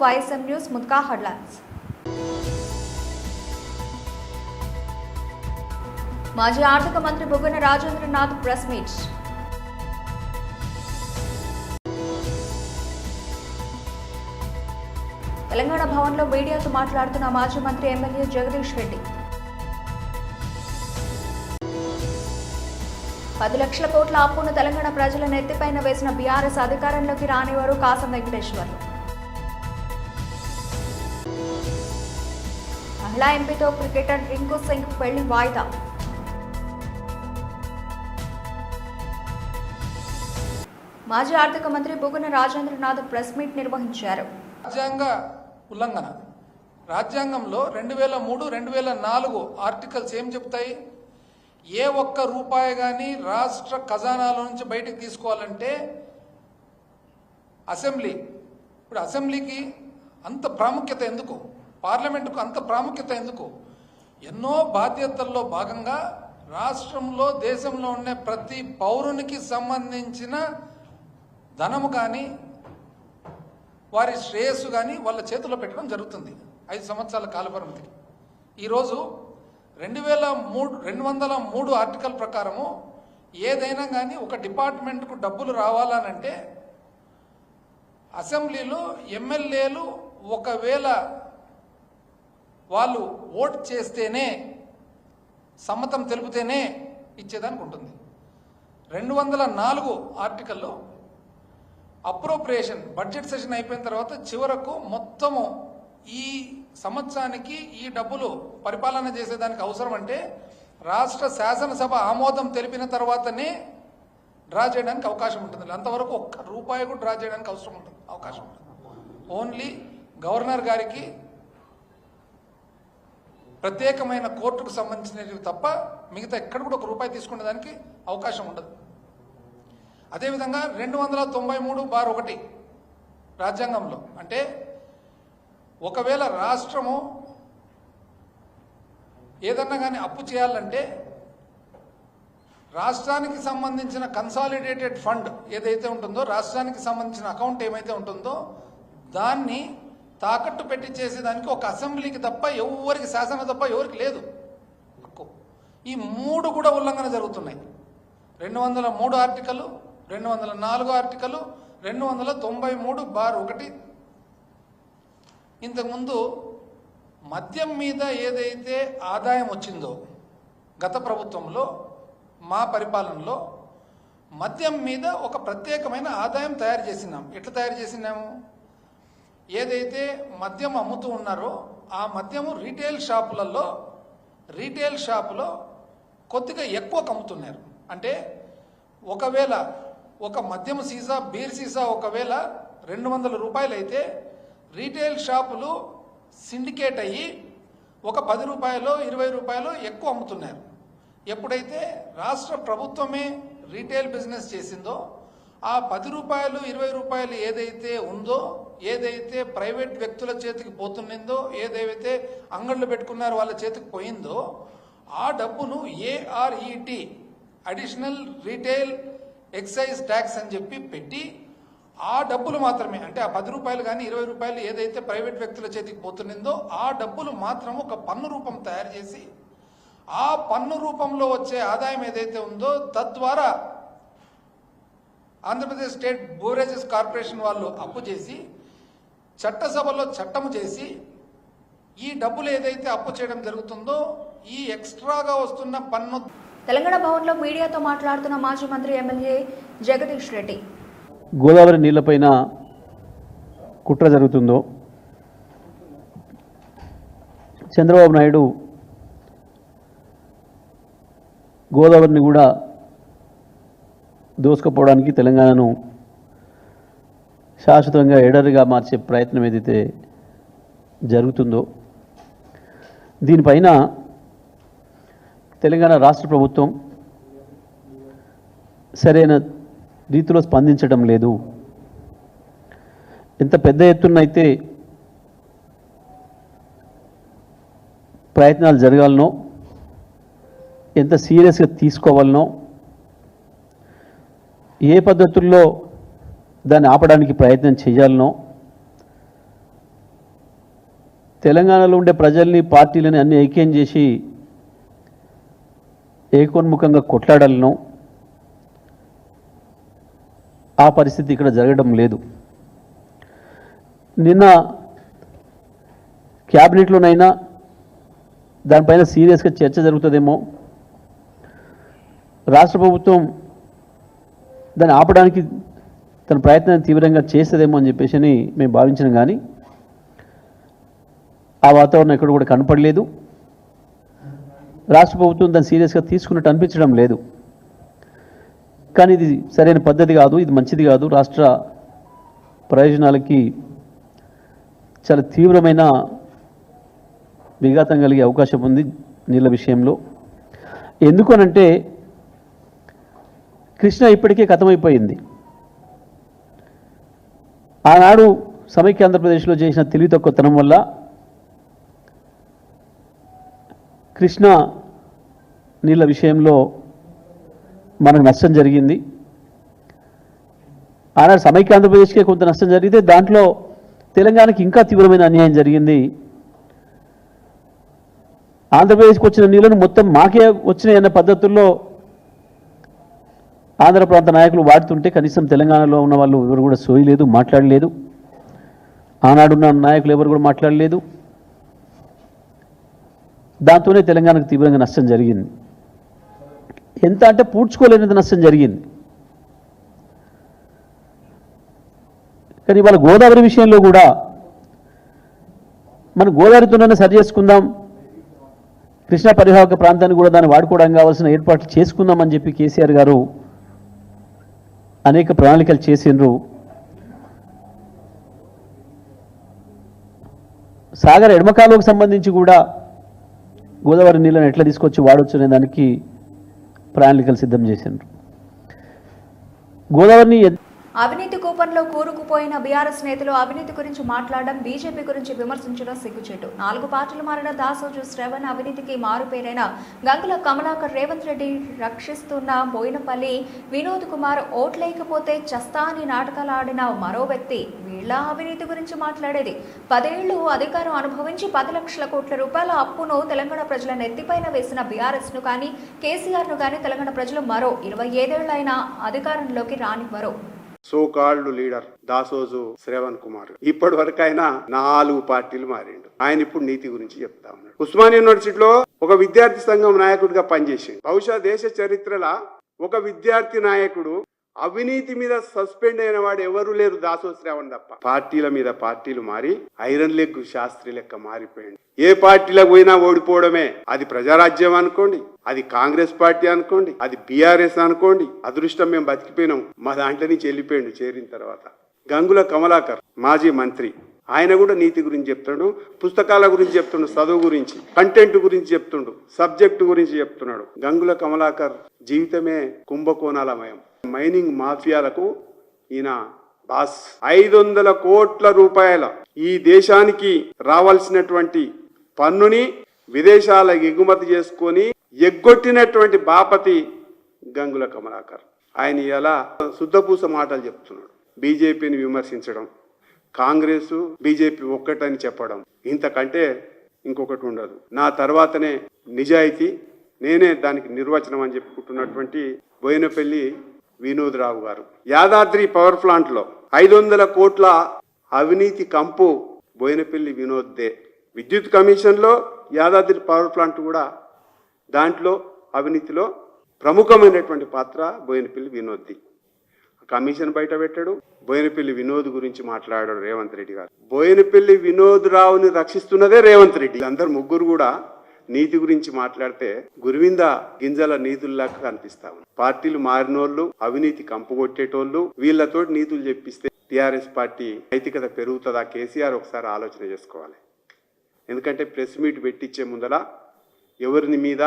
YSM news ముద్కా headlines. మాజీ ఆర్థిక మంత్రి బుగ్గన రాజేంద్రనాథ్ ప్రెస్ మీట్. తెలంగాణ భవన్లో మీడియాతో మాట్లాడుతున్న మాజీ మంత్రి ఎమ్మెల్యే జగదీష్ రెడ్డి. 10 లక్షల కోట్ల అప్పును తెలంగాణ ప్రజల నెత్తిపైన వేసిన బీఆర్ఎస్ అధికారంలోకి రానివారు కాసం వెంకటేశ్వర్లు. మహిళా ఎంపీతో క్రికెటర్ రింకు సింగ్ పెళ్లి వాయిదా. మాజీ ఆర్థిక మంత్రి బుగ్గన రాజేంద్రనాథ్ ప్రెస్ మీట్ నిర్వహించారు. రాజ్యాంగ ఉల్లంఘన. రాజ్యాంగంలో 2003, 2004 ఆర్టికల్స్ ఏం చెప్తాయి? ఏ ఒక్క రూపాయి కానీ రాష్ట్ర ఖజానాలో నుంచి బయటకు తీసుకోవాలంటే అసెంబ్లీ. ఇప్పుడు అసెంబ్లీకి అంత ప్రాముఖ్యత ఎందుకు? పార్లమెంటుకు అంత ప్రాముఖ్యత ఎందుకు? ఎన్నో బాధ్యతల్లో భాగంగా రాష్ట్రంలో దేశంలో ఉన్న ప్రతి పౌరునికి సంబంధించిన ధనము కానీ వారి శ్రేయస్సు కానీ వాళ్ళ చేతిలో పెట్టడం జరుగుతుంది 5 సంవత్సరాల కాలపరిమితికి. ఈరోజు 203 ఆర్టికల్ ప్రకారము ఏదైనా కానీ ఒక డిపార్ట్మెంట్కు డబ్బులు రావాలనంటే అసెంబ్లీలో ఎమ్మెల్యేలు ఒకవేళ వాళ్ళు ఓట్ చేస్తేనే, సమ్మతం తెలిపితేనే ఇచ్చేదానికి ఉంటుంది. 204 ఆర్టికల్లో అప్రోప్రియేషన్ బడ్జెట్ సెషన్ అయిపోయిన తర్వాత చివరకు మొత్తము ఈ సంవత్సరానికి ఈ డబ్బులు పరిపాలన చేసేదానికి అవసరం అంటే రాష్ట్ర శాసనసభ ఆమోదం తెలిపిన తర్వాతనే డ్రా చేయడానికి అవకాశం ఉంటుంది. అంతవరకు ఒక్క రూపాయి కూడా డ్రా చేయడానికి అవకాశం ఉంటుంది. ఓన్లీ గవర్నర్ గారికి ప్రత్యేకమైన కోర్టుకు సంబంధించినవి తప్ప మిగతా ఎక్కడ కూడా 1 రూపాయి తీసుకునే దానికి అవకాశం ఉండదు. అదేవిధంగా 293/1 రాజ్యాంగంలో అంటే ఒకవేళ రాష్ట్రము ఏదన్నా కానీ అప్పు చేయాలంటే రాష్ట్రానికి సంబంధించిన కన్సాలిడేటెడ్ ఫండ్ ఏదైతే ఉంటుందో, రాష్ట్రానికి సంబంధించిన అకౌంట్ ఏమైతే ఉంటుందో దాన్ని తాకట్టు పెట్టి చేసేదానికి ఒక అసెంబ్లీకి తప్ప ఎవరికి, శాసన తప్ప ఎవరికి లేదు హక్కు. ఈ 3 కూడా ఉల్లంఘన జరుగుతున్నాయి. 203 ఆర్టికల్, 204 ఆర్టికల్, 293/1. ఇంతకుముందు మద్యం మీద ఏదైతే ఆదాయం వచ్చిందో గత ప్రభుత్వంలో, మా పరిపాలనలో మద్యం మీద ఒక ప్రత్యేకమైన ఆదాయం తయారు చేసినాం. ఎట్లా తయారు చేసినాము? ఏదైతే మద్యం అమ్ముతూ ఉన్నారో ఆ మద్యము రీటైల్ షాపులో కొద్దిగా ఎక్కువ అమ్ముతున్నారు. అంటే ఒకవేళ ఒక మద్యం సీసా, బీర్ సీసా ఒకవేళ 200 రూపాయలు అయితే రీటైల్ షాపులు సిండికేట్ అయ్యి ఒక 10 రూపాయలు, 20 రూపాయలు ఎక్కువ అమ్ముతున్నారు. ఎప్పుడైతే రాష్ట్ర ప్రభుత్వమే రీటైల్ బిజినెస్ చేసిందో ఆ 10 రూపాయలు, 20 రూపాయలు ఏదైతే ఉందో, ఏదైతే ప్రైవేట్ వ్యక్తుల చేతికి పోతుందో, ఏదైతే అంగళ్ళు పెట్టుకున్నారో వాళ్ళ చేతికి పోయిందో ఆ డబ్బును ARET additional retail excise tax అని చెప్పి పెట్టి ఆ డబ్బులు మాత్రమే, అంటే ఆ 10 రూపాయలు కానీ 20 రూపాయలు ఏదైతే ప్రైవేట్ వ్యక్తుల చేతికి పోతుందో ఆ డబ్బులు మాత్రం ఒక పన్ను రూపం తయారు చేసి ఆ పన్ను రూపంలో వచ్చే ఆదాయం ఏదైతే ఉందో తద్వారా ఆంధ్రప్రదేశ్ స్టేట్ బోరేజెస్ కార్పొరేషన్ వాళ్ళు అప్పు చేసి చట్టసభలో చట్టము చేసి ఈ డబ్బులు ఏదైతే అప్పు చేయడం జరుగుతుందో ఈ ఎక్స్ట్రాగా వస్తున్న పన్ను. తెలంగాణ భవన్లో మీడియాతో మాట్లాడుతున్న మాజీ మంత్రి ఎమ్మెల్యే జగదీష్ రెడ్డి. గోదావరి నీళ్లపైన కుట్ర జరుగుతుందో, చంద్రబాబు నాయుడు గోదావరిని కూడా దోసుకుపోవడానికి తెలంగాణను శాశ్వతంగా ఎడరిగా మార్చే ప్రయత్నం ఏదైతే జరుగుతుందో దీనిపైన తెలంగాణ రాష్ట్ర ప్రభుత్వం సరైన రీతిలో స్పందించడం లేదు. ఎంత పెద్ద ఎత్తున అయితే ప్రయత్నాలు జరగాలనో, ఎంత సీరియస్గా తీసుకోవాలనో, ఏ పద్ధతుల్లో దాన్ని ఆపడానికి ప్రయత్నం చేయాలనో తెలంగాణలో ఉండే ప్రజల్ని పార్టీలని అన్ని ఐక్యం చేసి ఏకోన్ముఖంగా కొట్లాడాలను ఆ పరిస్థితి ఇక్కడ జరగడం లేదు. నిన్న క్యాబినెట్లోనైనా దానిపైన సీరియస్గా చర్చ జరుగుతుందేమో, రాష్ట్ర ప్రభుత్వం దాన్ని ఆపడానికి తన ప్రయత్నాన్ని తీవ్రంగా చేస్తుందేమో అని చెప్పేసి మేము భావించినాం. కానీ ఆ వాతావరణం ఎక్కడ కూడా కనపడలేదు. రాష్ట్ర ప్రభుత్వం దాన్ని సీరియస్గా తీసుకున్నట్టు అనిపించడం లేదు. కానీ ఇది సరైన పద్ధతి కాదు, ఇది మంచిది కాదు, రాష్ట్ర ప్రయోజనాలకి చాలా తీవ్రమైన విఘాతం కలిగే అవకాశం ఉంది నీళ్ళ విషయంలో. ఎందుకనంటే కృష్ణ ఇప్పటికే ఖతమైపోయింది. ఆనాడు సమైక్య ఆంధ్రప్రదేశ్లో చేసిన తెలివి తక్కువతనం వల్ల కృష్ణ నీళ్ళ విషయంలో మనకు నష్టం జరిగింది. ఆనాడు సమైక్య ఆంధ్రప్రదేశ్కే కొంత నష్టం జరిగితే దాంట్లో తెలంగాణకి ఇంకా తీవ్రమైన అన్యాయం జరిగింది. ఆంధ్రప్రదేశ్కి వచ్చిన నీళ్లను మొత్తం మాకే వచ్చినాయి అన్న పద్ధతుల్లో ఆంధ్ర ప్రాంత నాయకులు వాడుతుంటే కనీసం తెలంగాణలో ఉన్న వాళ్ళు ఎవరు కూడా సోయలేదు, మాట్లాడలేదు. ఆనాడున్న నాయకులు ఎవరు కూడా మాట్లాడలేదు. దాంతోనే తెలంగాణకు తీవ్రంగా నష్టం జరిగింది. ఎంత అంటే పూడ్చుకోలేనంత నష్టం జరిగింది. కానీ ఇవాళ గోదావరి విషయంలో కూడా మనం గోదావరితోనే సరి చేసుకుందాం, కృష్ణా పరివాహక ప్రాంతాన్ని కూడా దాన్ని వాడుకోవడానికి కావాల్సిన ఏర్పాట్లు చేసుకుందామని చెప్పి కేసీఆర్ గారు అనేక ప్రణాళికలు చేసిండ్రు. సాగర్ ఎడమకాలువకు సంబంధించి కూడా గోదావరి నీళ్ళని ఎట్లా తీసుకొచ్చి వాడవచ్చు అనే దానికి ప్రణాళికలు సిద్ధం చేసిండ్రు. గోదావరిని అవినీతి కూపంలో కూరుకుపోయిన బీఆర్ఎస్ నేతలు అవినీతి గురించి మాట్లాడడం, బీజేపీ గురించి విమర్శించడం సిగ్గుచేటు. 4 పార్టీలు మారిన దాసోజు శ్రవణ్ అవినీతికి మారుపేరైన గంగుల కమలాకర్ రేవంత్ రెడ్డి రక్షిస్తున్న బోయినపల్లి వినోద్ కుమార్ ఓట్లేకపోతే చస్తా అని నాటకాలు ఆడిన మరో వ్యక్తి. వీళ్ళ అవినీతి గురించి మాట్లాడేది. 10 ఏళ్లు అధికారం అనుభవించి 10 లక్షల కోట్ల రూపాయల అప్పును తెలంగాణ ప్రజల నెత్తిపైన వేసిన బీఆర్ఎస్ ను కానీ కేసీఆర్ ను కానీ తెలంగాణ ప్రజలు మరో 25 ఏళ్లైనా అధికారంలోకి రానివ్వరు. So called leader Dasoju Shravan Kumar ఇప్పటి వరకు ఆయన 4 పార్టీలు మారిండు. ఆయన ఇప్పుడు నీతి గురించి చెప్తా ఉన్నాడు. ఉస్మానియా యూనివర్సిటీలో ఒక విద్యార్థి సంఘం నాయకుడిగా పనిచేసిండు. బహుశా దేశ చరిత్రలో ఒక విద్యార్థి నాయకుడు అవినీతి మీద సస్పెండ్ అయిన వాడు ఎవరు లేరు, దాసో శ్రవణ్ తప్ప. పార్టీల మీద పార్టీలు మారి ఐరన్ లెగ్ శాస్త్రి లెక్క మారిపోయింది. ఏ పార్టీలకు పోయినా ఓడిపోవడమే. అది ప్రజారాజ్యం అనుకోండి, అది కాంగ్రెస్ పార్టీ అనుకోండి, అది బీఆర్ఎస్ అనుకోండి. అదృష్టం మేము బతికిపోయినాం, మా దాంట్లో నుంచి వెళ్ళిపోయిండు చేరిన తర్వాత. గంగుల కమలాకర్ మాజీ మంత్రి, ఆయన కూడా నీతి గురించి చెప్తాడు, పుస్తకాల గురించి చెప్తుండు, చదువు గురించి, కంటెంట్ గురించి చెప్తుండు, సబ్జెక్టు గురించి చెప్తున్నాడు. గంగుల కమలాకర్ జీవితమే కుంభకోణాలమయం. మైనింగ్ మాఫియాలకు ఈయన బాస్. 500 కోట్ల రూపాయల ఈ దేశానికి రావాల్సినటువంటి పన్నుని విదేశాలకు ఎగుమతి చేసుకొని ఎగ్గొట్టినటువంటి బాపతి గంగుల కమలాకర్. ఆయన ఇలా శుద్ధపూస మాటలు చెప్తున్నాడు. బీజేపీని విమర్శించడం, కాంగ్రెస్ బీజేపీ ఒక్కటని చెప్పడం, ఇంతకంటే ఇంకొకటి ఉండదు. నా తర్వాతనే నిజాయితీ, నేనే దానికి నిర్వచనం అని చెప్పుకుంటున్నటువంటి బోయినపల్లి వినోద్ రావు గారు. యాదాద్రి పవర్ ప్లాంట్ లో 500 కోట్ల అవినీతి కంపు బోయినపల్లి వినోద్దే. విద్యుత్ కమిషన్ లో యాదాద్రి పవర్ ప్లాంట్ కూడా దాంట్లో అవినీతిలో ప్రముఖమైనటువంటి పాత్ర బోయినపల్లి వినోద్ది. కమిషన్ బయట పెట్టాడు. బోయినపల్లి వినోద్ గురించి మాట్లాడాడు రేవంత్ రెడ్డి గారు. బోయినపల్లి వినోద్ రావుని రక్షిస్తున్నదే రేవంత్ రెడ్డి. అందరు ముగ్గురు కూడా నీతి గురించి మాట్లాడితే గురువింద గింజల నీతుల్లాగా కనిపిస్తా ఉంది. పార్టీలు మారినోళ్ళు, అవినీతి కంపు కొట్టేటోళ్ళు, వీళ్ళతో నీతులు చెప్పిస్తే టీఆర్ఎస్ పార్టీ నైతికత పెరుగుతుందా? కేసీఆర్ ఒకసారి ఆలోచన చేసుకోవాలి. ఎందుకంటే ప్రెస్ మీట్ పెట్టించే ముందర ఎవరిని మీద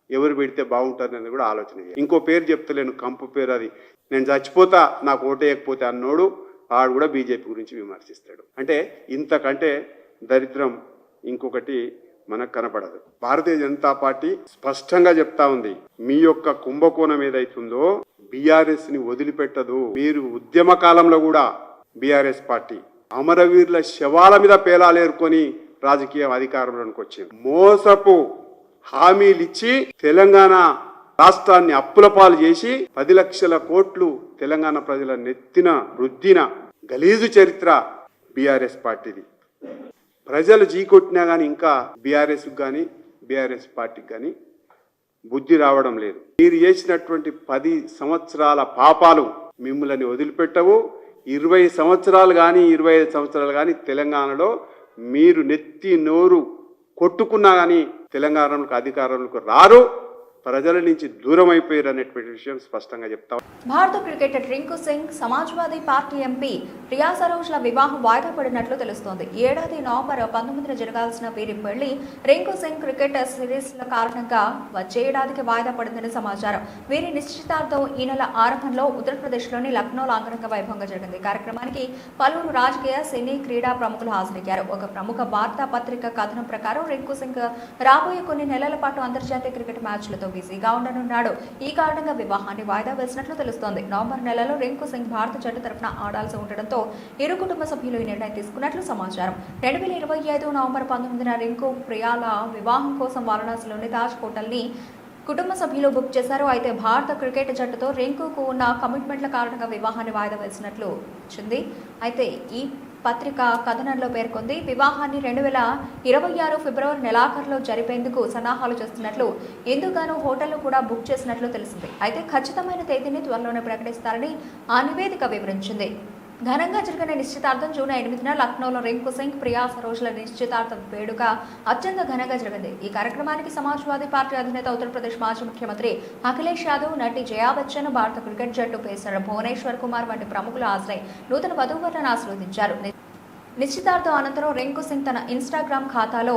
ఎవరు పెడితే బాగుంటుందని కూడా ఆలోచన చేయాలి. ఇంకో పేరు చెప్తలేను, కంపు పేరు. అది నేను చచ్చిపోతా నాకు ఓటేయకపోతే అన్నోడు ఆడు కూడా బీజేపీ గురించి విమర్శిస్తాడు. అంటే ఇంతకంటే దరిద్రం ఇంకొకటి మనకు కనపడదు. భారతీయ జనతా పార్టీ స్పష్టంగా చెప్తా ఉంది, మీ యొక్క కుంభకోణం ఏదైతుందో బీఆర్ఎస్ ని వదిలిపెట్టదు. మీరు ఉద్యమ కాలంలో కూడా బీఆర్ఎస్ పార్టీ అమరవీరుల శవాల మీద పేలాలేరుకొని రాజకీయ అధికారంలోకి వచ్చింది. మోసపు హామీలు ఇచ్చి తెలంగాణ రాష్ట్రాన్ని అప్పుల పాలు చేసి 10 లక్షల కోట్లు తెలంగాణ ప్రజల నెత్తిన రుద్దిన గలీజు చరిత్ర బీఆర్ఎస్ పార్టీది. ప్రజలు జీకొట్టినా కానీ ఇంకా బీఆర్ఎస్ పార్టీకి కానీ బుద్ధి రావడం లేదు. మీరు చేసినటువంటి 10 సంవత్సరాల పాపాలు మిమ్మల్ని వదిలిపెట్టవు. 20 సంవత్సరాలు కానీ 25 సంవత్సరాలు కానీ తెలంగాణలో మీరు నెత్తి నోరు కొట్టుకున్నా కానీ తెలంగాణకు అధికారంలోకి రారు, ప్రజల నుంచి దూరం అయిపోయారు అనేటువంటి విషయం స్పష్టంగా చెప్తాం. భారత cricketer Rinku Singh Samajwadi party MP Priya సరోజ్ల వివాహం వాయిదా పడినట్లు తెలుస్తోంది. ఈ ఏడాది నవంబర్ 19న జరగాల్సిన వీరి పెళ్లి రింకు సింగ్ క్రికెట్ సిరీస్ల కారణంగా వచ్చే ఏడాదికి వాయిదా పడిందని సమాచారం. వీరి నిశ్చితార్థం ఈ నెల ఆరంభంలో ఉత్తరప్రదేశ్లోని లక్నోలో అంగరంగ వైభవంగా జరిగింది. కార్యక్రమానికి పలువురు రాజకీయ, సినీ, క్రీడా ప్రముఖులు హాజరయ్యారు. ఒక ప్రముఖ వార్తా పత్రిక కథనం ప్రకారం రింకు సింగ్ రాబోయే కొన్ని నెలల పాటు అంతర్జాతీయ క్రికెట్ మ్యాచ్లతో బిజీగా ఉండనున్నాడు. ఈ కారణంగా వివాహాన్ని వాయిదా వేసినట్లు తెలుస్తోంది. నవంబర్ నెలలో రింకు సింగ్ భారత జట్టు తరఫున ఆడాల్సి ఉండడంతో ఇరు కుటుంబ సభ్యులు ఈ నిర్ణయం తీసుకున్నట్లు సమాచారం. 2025 నవంబర్ 19న రింకు ప్రియాల వివాహం కోసం వారణాసిలోని తాజ్ హోటల్ని కుటుంబ సభ్యులు బుక్ చేశారు. అయితే భారత క్రికెట్ జట్టుతో రింకుకు ఉన్న కమిట్మెంట్ల కారణంగా వివాహాన్ని వాయిదా వేసినట్లు వచ్చింది. అయితే ఈ పత్రిక కథనంలో పేర్కొంది, వివాహాన్ని 2026 ఫిబ్రవరి నెలాఖరులో జరిపేందుకు సన్నాహాలు చేస్తున్నట్లు, ఇందుకుగాను హోటళ్లు కూడా బుక్ చేసినట్లు తెలిసింది. అయితే ఖచ్చితమైన తేదీని త్వరలోనే ప్రకటిస్తారని ఆ నివేదిక వివరించింది. ఘనంగా జరిగిన నిశ్చితార్థం జూన్ 8న లక్నోలో రింకు సింగ్, ప్రియా సరోజ్ల నిశ్చితార్థ వేడుక అత్యంత ఘనంగా జరిగింది. ఈ కార్యక్రమానికి సమాజ్వాదీ పార్టీ అధినేత, ఉత్తరప్రదేశ్ మాజీ ముఖ్యమంత్రి అఖిలేష్ యాదవ్, నటి జయా బచ్చన్, భారత క్రికెట్ జట్టు పేసర్ భువనేశ్వర్ కుమార్ వంటి ప్రముఖులు హాజరై నూతన వధూవరులను ఆశీర్వదించారు. నిశ్చితార్థం అనంతరం రింకు సింగ్ తన ఇన్స్టాగ్రామ్ ఖాతాలో,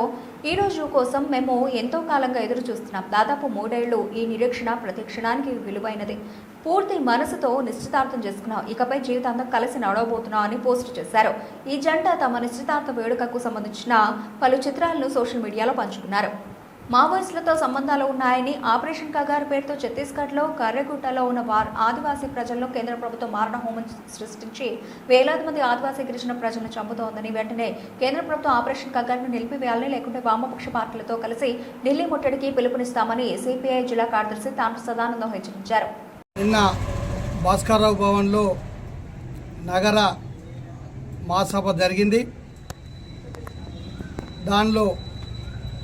ఈ రోజు కోసం మేము ఎంతో కాలంగా ఎదురు చూస్తున్నాం. దాదాపు 3 ఏళ్లు ఈ నిరీక్షణ ప్రతి క్షణానికి విలువైనది. పూర్తి మనసుతో నిశ్చితార్థం చేసుకున్నాం. ఇకపై జీవితాంతం కలిసి నడవబోతున్నాం అని పోస్ట్ చేశారు. ఈ జంట తమ నిశ్చితార్థ వేడుకకు సంబంధించిన పలు చిత్రాలను సోషల్ మీడియాలో పంచుకున్నారు. మావోయిస్టులతో సంబంధాలు ఉన్నాయని, ఆపరేషన్ కగారు పేరుతో ఛత్తీస్గఢ్లో కర్రెగుట్టలో ఉన్న ఆదివాసీ ప్రజల్లో కేంద్ర ప్రభుత్వం మారణ హోమం సృష్టించి వేలాది మంది ఆదివాసీ గిరిజన ప్రజలను చంపుతోందని, వెంటనే కేంద్ర ప్రభుత్వం ఆపరేషన్ కగారును నిలిపివేయాలని, లేకుంటే వామపక్ష పార్టీలతో కలిసి ఢిల్లీ ముట్టడికి పిలుపునిస్తామని సిపిఐ జిల్లా కార్యదర్శి తాండ్ర సదానందం హెచ్చరించారు. నిన్న భాస్కర్రావు భవన్లో నగర మహాసభ జరిగింది. దానిలో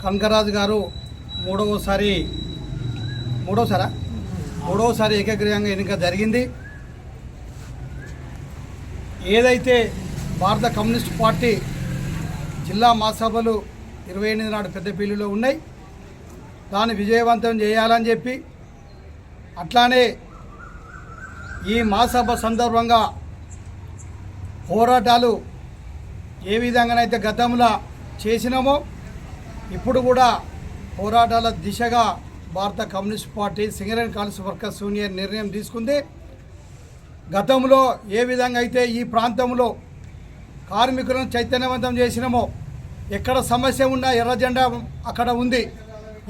కనకరాజు గారు మూడవసారి ఏకగ్రీవంగా ఎన్నిక జరిగింది. ఏదైతే భారత కమ్యూనిస్ట్ పార్టీ జిల్లా మహాసభలు 28 నాడు పెద్దపల్లిలో ఉన్నాయి, దాన్ని విజయవంతం చేయాలని చెప్పి, అట్లానే ఈ మహాసభ సందర్భంగా పోరాటాలు ఏ విధంగానైతే గతంలో చేసినామో ఇప్పుడు కూడా పోరాటాల దిశగా భారత communist party Singareni college workers union నిర్ణయం తీసుకుంది. గతంలో ఏ విధంగా అయితే ఈ ప్రాంతంలో కార్మికులను చైతన్యవంతం చేసినామో, ఎక్కడ సమస్య ఉన్నా ఎర్ర జెండా అక్కడ ఉంది.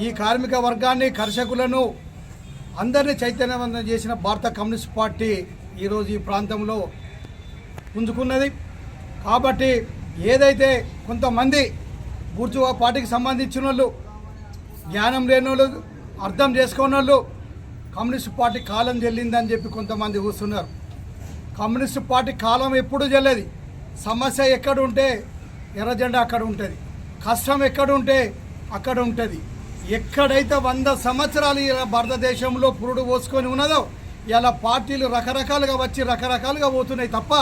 ఈ కార్మిక వర్గాన్ని, కర్షకులను అందరినీ చైతన్యవంతం చేసిన భారత కమ్యూనిస్ట్ పార్టీ ఈరోజు ఈ ప్రాంతంలో పుంజుకున్నది. కాబట్టి ఏదైతే కొంతమంది బూర్జువా పార్టీకి సంబంధించిన వాళ్ళు, జ్ఞానం లేని వాళ్ళు, అర్థం చేసుకున్న వాళ్ళు కమ్యూనిస్ట్ పార్టీ కాలం చెల్లిందని చెప్పి కొంతమంది కూర్చున్నారు. కమ్యూనిస్ట్ పార్టీ కాలం ఎప్పుడు చెల్లది. సమస్య ఎక్కడ ఉంటే ఎర్ర జెండా అక్కడ ఉంటుంది, కష్టం ఎక్కడ ఉంటే అక్కడ ఉంటుంది. ఎక్కడైతే 100 సంవత్సరాలు ఇలా భారతదేశంలో పురుడు పోసుకొని ఉన్నదో ఇలా పార్టీలు రకరకాలుగా వచ్చి రకరకాలుగా పోతున్నాయి తప్ప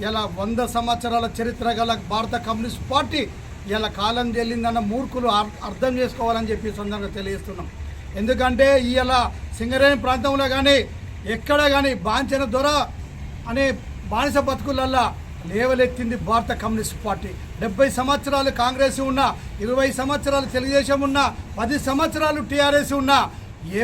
ఇలా 100 సంవత్సరాల చరిత్ర గల భారత కమ్యూనిస్ట్ పార్టీ ఇలా కాలం చెల్లిందన్న మూర్ఖులు అర్థం చేసుకోవాలని చెప్పి సందర్భంగా తెలియజేస్తున్నాం. ఎందుకంటే ఇలా సింగరేణి ప్రాంతంలో కానీ ఎక్కడ కానీ బాంచన దొర అనే బానిస బతుకులల్లా లేవలెత్తింది భారత కమ్యూనిస్ట్ పార్టీ. 70 సంవత్సరాలు కాంగ్రెస్ ఉన్నా, 20 సంవత్సరాలు తెలుగుదేశం ఉన్నా, 10 సంవత్సరాలు టీఆర్ఎస్ ఉన్నా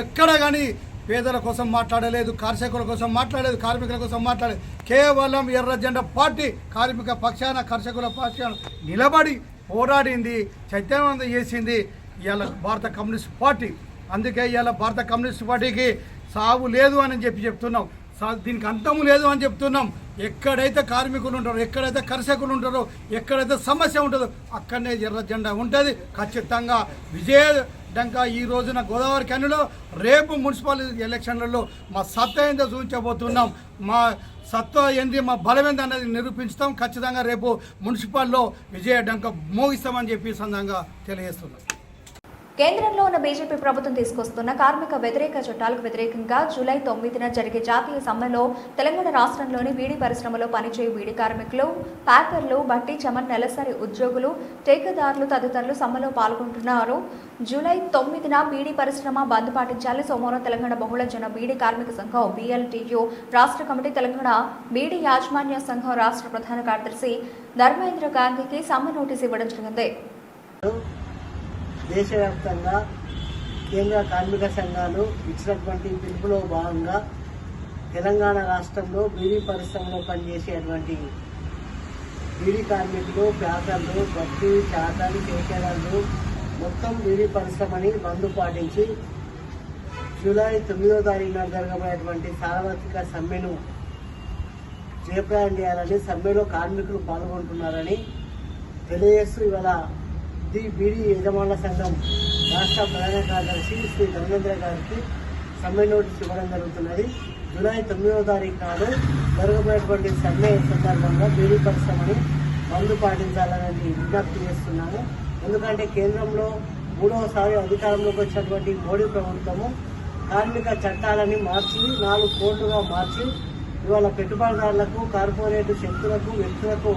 ఎక్కడ కానీ పేదల కోసం మాట్లాడలేదు, కర్షకుల కోసం మాట్లాడలేదు, కార్మికుల కోసం మాట్లాడలేదు. కేవలం ఎర్ర జెండా పార్టీ కార్మిక పక్షాన, కర్షకుల పక్షాన నిలబడి పోరాడింది, చైతన్యవంతం చేసింది ఇవాళ భారత కమ్యూనిస్ట్ పార్టీ. అందుకే ఇవాళ భారత కమ్యూనిస్ట్ పార్టీకి సాగు లేదు అని చెప్తున్నాం, దీనికి అంతము లేదు అని చెప్తున్నాం. ఎక్కడైతే కార్మికులు ఉంటారో, ఎక్కడైతే కర్షకులు ఉంటారో, ఎక్కడైతే సమస్య ఉంటుందో అక్కడనే ఎర్ర జెండా ఉంటుంది. ఖచ్చితంగా విజయడంగా ఈ రోజున గోదావరి కనిలో రేపు మున్సిపల్ ఎలక్షన్లలో మా సత్తా ఏందో చూపించబోతున్నాం. మా సత్తా ఏంది, మా బలం ఏంది అనేది నిరూపించుతాం. ఖచ్చితంగా రేపు మున్సిపల్లో విజయడంగా మోగిస్తామని చెప్పి సందర్భంగా తెలియజేస్తున్నాం. కేంద్రంలో ఉన్న బీజేపీ ప్రభుత్వం తీసుకొస్తున్న కార్మిక వ్యతిరేక చట్టాలకు వ్యతిరేకంగా జూలై 9న జరిగే జాతీయ సమ్మెలో తెలంగాణ రాష్ట్రంలోని బీడీ పరిశ్రమలో పనిచేయు బీడీ కార్మికులు, ప్యాకర్లు, బట్టి చమన్ నెలసరి ఉద్యోగులు, ఠేకేదారులు తదితరులు సమ్మెలో పాల్గొంటున్నారు. జూలై 9న బీడీ పరిశ్రమ బంద్ పాటించాలి. సోమవారం తెలంగాణ బహుళ జన బీడీ కార్మిక సంఘం BLTU రాష్ట్ర కమిటీ, తెలంగాణ బీడీ యాజమాన్య సంఘం రాష్ట్ర ప్రధాన కార్యదర్శి ధర్మేంద్ర గాంధీకి సమ్మె నోటీసు ఇవ్వడం జరిగింది. దేశవ్యాప్తంగా కేంద్ర కార్మిక సంఘాలు ఇచ్చినటువంటి పిలుపులో భాగంగా తెలంగాణ రాష్ట్రంలో బీడీ పరిశ్రమలో పనిచేసేటువంటి బీడీ కార్మికులు, ప్యాకర్లు, బట్టి, చాటాలు, కేకేదారులు మొత్తం బీడీ పరిశ్రమని బంద్ పాటించి జూలై 9వ తారీఖున జరగబోయేటువంటి సార్వత్రిక సమ్మెను జయప్రదం చేయాలని, సమ్మెలో కార్మికులు పాల్గొంటున్నారని తెలియజేస్తూ ఇవాళ బీడీ యజమానుల సంఘం రాష్ట్ర ప్రధాన కార్యదర్శి శ్రీ ధర్మేంద్ర గారికి సమ్మె నోటీసు ఇవ్వడం జరుగుతున్నది. జూలై 9వ తారీఖు నాడు జరగబోయేటువంటి సమ్మె సందర్భంగా బీడీ పరిశ్రమని బంద్ పాటించాలని విజ్ఞప్తి చేస్తున్నాను. ఎందుకంటే కేంద్రంలో 3వసారి అధికారంలోకి వచ్చినటువంటి మోడీ ప్రభుత్వము కార్మిక చట్టాలని మార్చి 4 కోట్లుగా మార్చి ఇవాళ పెట్టుబడిదారులకు, కార్పొరేట్ శక్తులకు, వ్యక్తులకు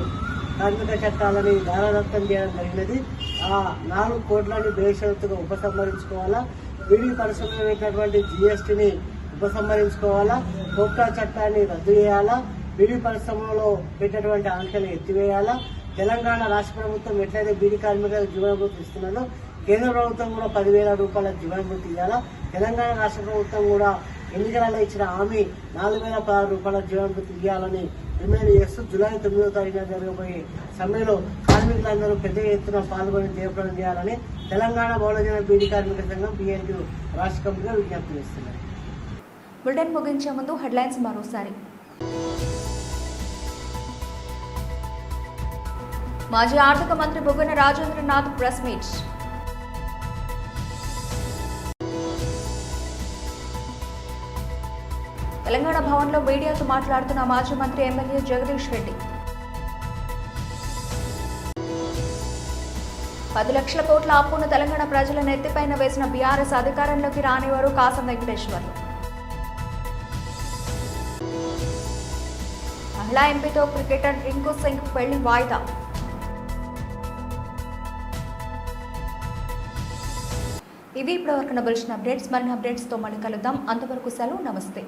కార్మిక చట్టాలని దారాదత్తం చేయడం జరిగినది. ఆ 4 కోట్లని బేషరతుగా ఉపసంహరించుకోవాలా, బీడీ పరిశ్రమలో పెట్టినటువంటి GSTని ఉపసంహరించుకోవాలా, కోప్టా చట్టాన్ని రద్దు చేయాలా, బీడీ పరిశ్రమలో పెట్టినటువంటి ఆంక్షలు ఎత్తివేయాలా. తెలంగాణ రాష్ట్ర ప్రభుత్వం ఎట్లయితే బీడీ కార్మికులకు జీవనభృతి ఇస్తున్నదో కేంద్ర ప్రభుత్వం కూడా 10,000 రూపాయల జీవనభృతి ఇవ్వాలా. తెలంగాణ రాష్ట్ర ప్రభుత్వం కూడా ఎన్నికలలో ఇచ్చిన హామీ 4,016 రూపాయల జీవనభృతి ఇవ్వాలని డిమాండ్ చేస్తూ జూలై 9వ తారీఖున జరగబోయే సమ్మెలో కార్మికులందరూ పెద్ద ఎత్తున పాల్గొని జయప్రదం చేయాలని తెలంగాణ బహుళజన బీడీ కార్మిక సంఘం BLTU రాష్ట్ర కమిటీగా విజ్ఞప్తి చేస్తున్నారు. బులెటిన్ ముగించే ముందు హెడ్లైన్స్ మరోసారి. మాజీ ఆర్థిక మంత్రి బుగ్గన రాజేంద్రనాథ్ ప్రెస్ మీట్. తెలంగాణ భవన్లో మీడియాతో మాట్లాడుతున్న మాజీ మంత్రి ఎమ్మెల్యే జగదీష్ రెడ్డి. 10 లక్షల కోట్ల అప్పును తెలంగాణ ప్రజల నెత్తిపైన వేసిన బీఆర్ఎస్ అధికారంలోకి రానివారు కాసం వెంకటేశ్వర్లు. మహిళా ఎంపీతో క్రికెటర్ రింకు సింగ్ పెళ్లి వాయిదా. ఇవి ఇప్పటివరకు నబలిసిన అప్డేట్స్. మరిన్ని అప్డేట్స్తో మళ్ళీ కలుద్దాం. అంతవరకు సెలవు. నమస్తే.